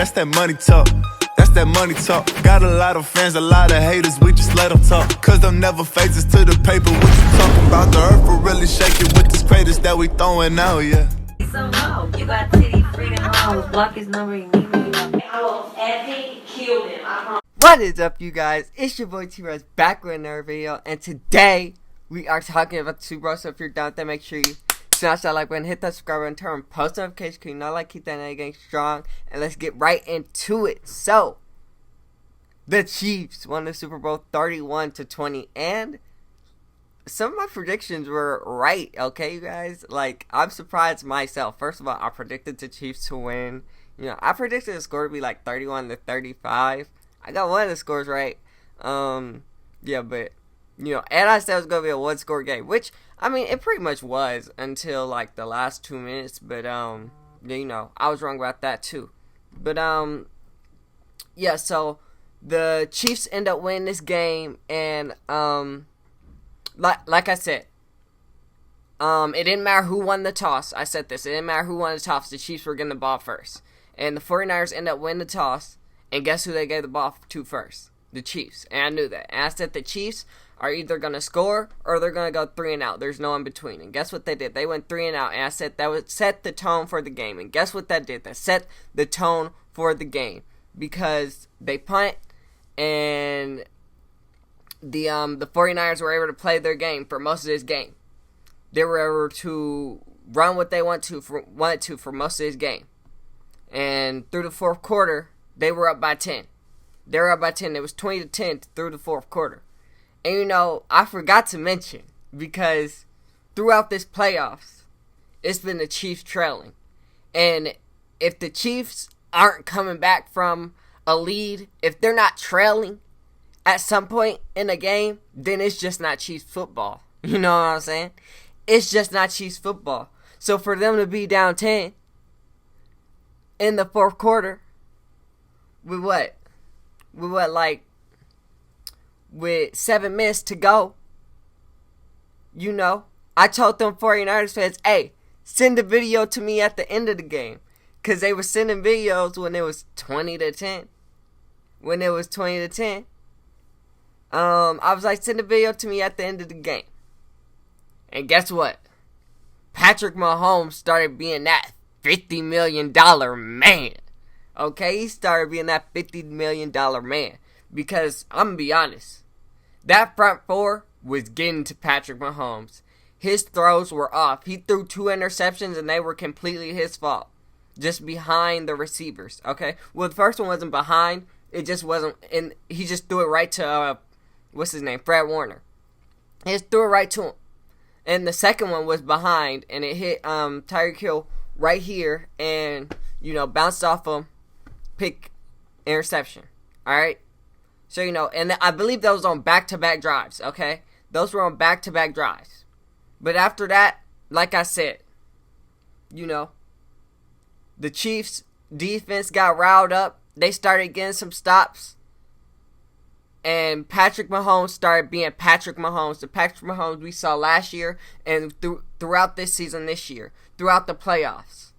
That's that money talk. That's that money talk. Got a lot of fans, a lot of haters, we just let them talk. Cause them never phases to the paper. What you talking about? The earth will really shake it with this craters that we throwing out, yeah. So no, you got Titty Freedom Homes. Block his number, you need me. I will epic kill him. I promise. What is up, you guys? It's your boy T-Rose back with another video, and today we are talking about the Super Bowl. So if you're down with that, make sure you smash that like button, hit that subscribe button, turn on post notifications, because you know I like keep that night game strong, and let's get right into it. So the Chiefs won the Super Bowl 31-20, and some of my predictions were right, okay, you guys? Like, I'm surprised myself. First of all, I predicted the Chiefs to win. You know, I predicted the score to be like 31-35. I got one of the scores right. Yeah, but, you know, and I said it was going to be a one-score game, which, I mean, it pretty much was until, like, the last 2 minutes. But, you know, I was wrong about that, too. But, yeah, so the Chiefs end up winning this game, and, Like I said, it didn't matter who won the toss. I said this. It didn't matter who won the toss. The Chiefs were getting the ball first. And the 49ers ended up winning the toss. And guess who they gave the ball to first? The Chiefs. And I knew that. And I said the Chiefs are either going to score or they're going to go 3 and out. There's no in between. And guess what they did? They went 3 and out. And I said that would set the tone for the game. And guess what that did? That set the tone for the game. Because they punt and the 49ers were able to play their game for most of this game. They were able to run what they wanted to for most of this game. And through the fourth quarter, they were up by 10. They were up by 10. It was 20-10 through the fourth quarter. And, you know, I forgot to mention, because throughout this playoffs, it's been the Chiefs trailing. And if the Chiefs aren't coming back from a lead, if they're not trailing at some point in the game, then it's just not Chiefs football. You know what I'm saying? It's just not Chiefs football. So for them to be down 10 in the fourth quarter, with with 7 minutes to go, you know, I told them 49ers fans, hey, send a video to me at the end of the game. Because they were sending videos when it was 20-10. When it was 20-10. I was like, send a video to me at the end of the game. And guess what? Patrick Mahomes started being that $50 million man. Okay, he started being that $50 million man. Because, I'm going to be honest, that front four was getting to Patrick Mahomes. His throws were off. He threw 2 interceptions and they were completely his fault. Just behind the receivers, okay? Well, the first one wasn't behind. It just wasn't, and he just threw it right to, what's his name? Fred Warner. He just threw it right to him. And the second one was behind, and it hit Tyreek Hill right here, and, you know, bounced off him, pick interception. All right? So, you know, and I believe that was on back-to-back drives, okay? Those were on back-to-back drives. But after that, like I said, you know, the Chiefs' defense got riled up. They started getting some stops. And Patrick Mahomes started being Patrick Mahomes. The Patrick Mahomes we saw last year and throughout this season this year. Throughout the playoffs.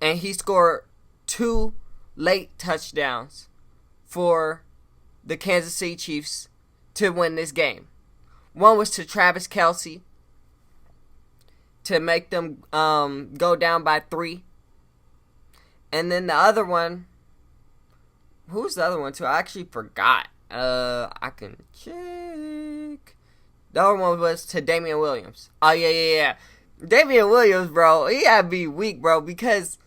And he scored 2 late touchdowns for the Kansas City Chiefs to win this game. One was to Travis Kelce to make them go down by 3. And then the other one, who's the other one too? I actually forgot. I can check. The other one was to Damian Williams. Oh, yeah. Damian Williams, bro, he had to be weak, bro, because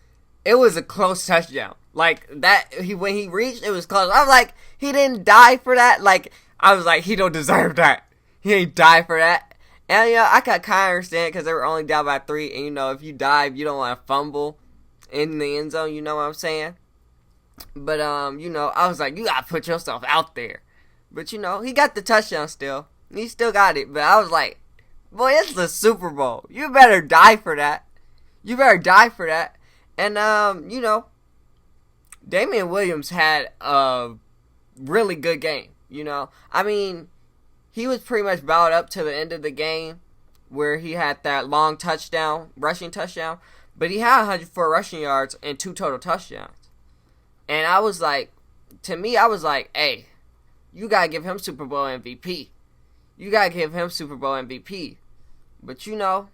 it was a close touchdown. Like, that, when he reached, it was close. I was like, he didn't die for that. Like, I was like, he don't deserve that. He ain't die for that. And, you know, I could kind of understand because they were only down by 3. And, you know, if you dive, you don't want to fumble in the end zone. You know what I'm saying? But, you know, I was like, you got to put yourself out there. But, you know, he got the touchdown still. He still got it. But I was like, boy, it's the Super Bowl. You better die for that. You better die for that. And, you know, Damian Williams had a really good game, you know. I mean, he was pretty much bowed up to the end of the game where he had that long touchdown, rushing touchdown. But he had 104 rushing yards and 2 total touchdowns. And I was like, to me, I was like, hey, you got to give him Super Bowl MVP. You got to give him Super Bowl MVP. But, you know,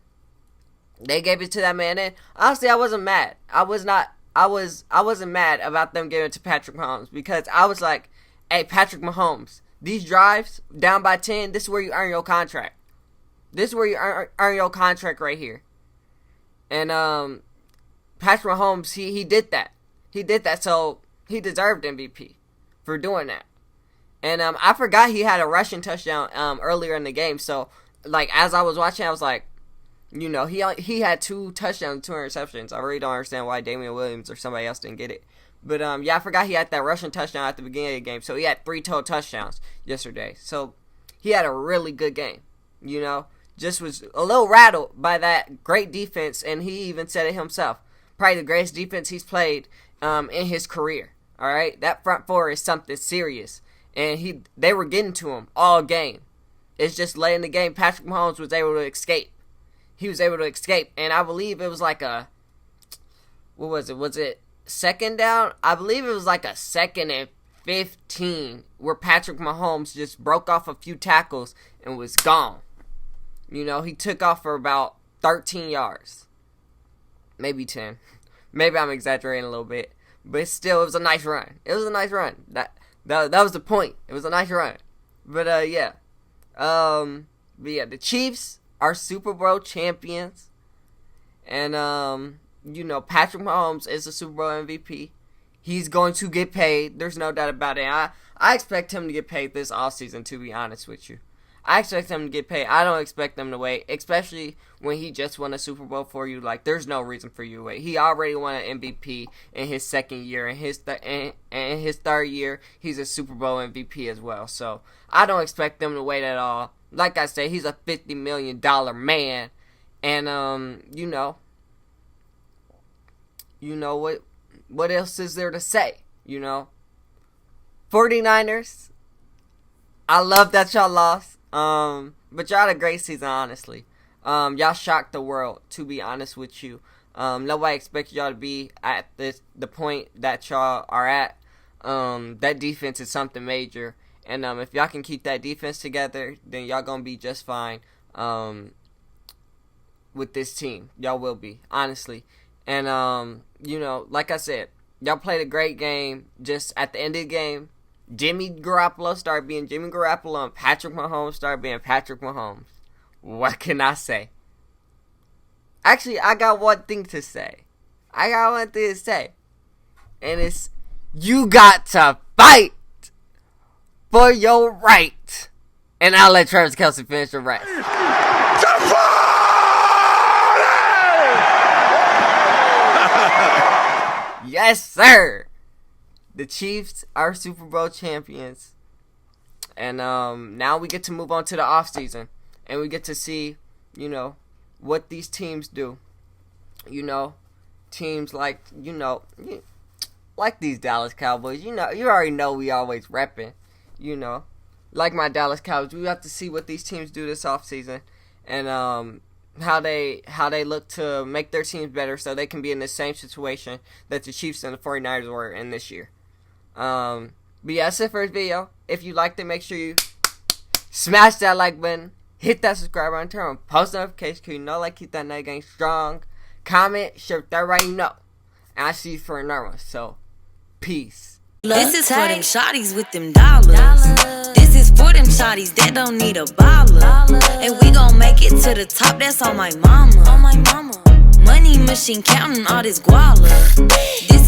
they gave it to that man. And honestly, I wasn't mad. I wasn't mad about them giving it to Patrick Mahomes, because I was like, hey, Patrick Mahomes, these drives down by 10, this is where you earn your contract. This is where you earn your contract right here. And Patrick Mahomes, he did that. He did that, so he deserved MVP for doing that. And I forgot he had a rushing touchdown earlier in the game. So, like, as I was watching, I was like, you know, he had 2 touchdowns, 2 interceptions. I really don't understand why Damian Williams or somebody else didn't get it. But, yeah, I forgot he had that rushing touchdown at the beginning of the game. So, he had 3 total touchdowns yesterday. So, he had a really good game, you know. Just was a little rattled by that great defense, and he even said it himself. Probably the greatest defense he's played in his career, all right? That front four is something serious, and they were getting to him all game. It's just late in the game, Patrick Mahomes was able to escape. He was able to escape, and I believe it was like a, what was it? Was it second down? I believe it was like a 2nd and 15 where Patrick Mahomes just broke off a few tackles and was gone. You know, he took off for about 13 yards. Maybe 10. Maybe I'm exaggerating a little bit. But still, it was a nice run. It was a nice run. That was the point. It was a nice run. But, yeah. The Chiefs are Super Bowl champions. And, you know, Patrick Mahomes is the Super Bowl MVP. He's going to get paid. There's no doubt about it. I expect him to get paid this offseason, to be honest with you. I expect him to get paid. I don't expect them to wait, especially when he just won a Super Bowl for you. Like, there's no reason for you to wait. He already won an MVP in his second year. In his third year, he's a Super Bowl MVP as well. So, I don't expect them to wait at all. Like I said, he's a $50 million man. And, you know what else is there to say, you know? 49ers, I love that y'all lost. But y'all had a great season, honestly. Y'all shocked the world, to be honest with you. Nobody expected y'all to be at the point that y'all are at. That defense is something major. And if y'all can keep that defense together, then y'all gonna be just fine with this team. Y'all will be, honestly. And, you know, like I said, y'all played a great game. Just at the end of the game, Jimmy Garoppolo started being Jimmy Garoppolo and Patrick Mahomes started being Patrick Mahomes. What can I say? Actually, I got one thing to say. And it's, you got to fight for your right. And I'll let Travis Kelce finish the rest. Yes, sir. The Chiefs are Super Bowl champions. And now we get to move on to the offseason. And we get to see, you know, what these teams do. You know, teams like, you know, like these Dallas Cowboys. You know, you already know we always repping. You know, like my Dallas Cowboys. We have to see what these teams do this offseason. And how they look to make their teams better so they can be in the same situation that the Chiefs and the 49ers were in this year. But yeah, that's it for this video. If you liked it, make sure you smash that like button, hit that subscribe button, turn on post notifications because you know like keep that night game strong. Comment, share with everybody you know. And I'll see you for another one. So, peace. This is for them shawties with them dollars. This is for them shawties that don't need a baller. And we gon' make it to the top, that's on my mama. Money machine counting all this guala. This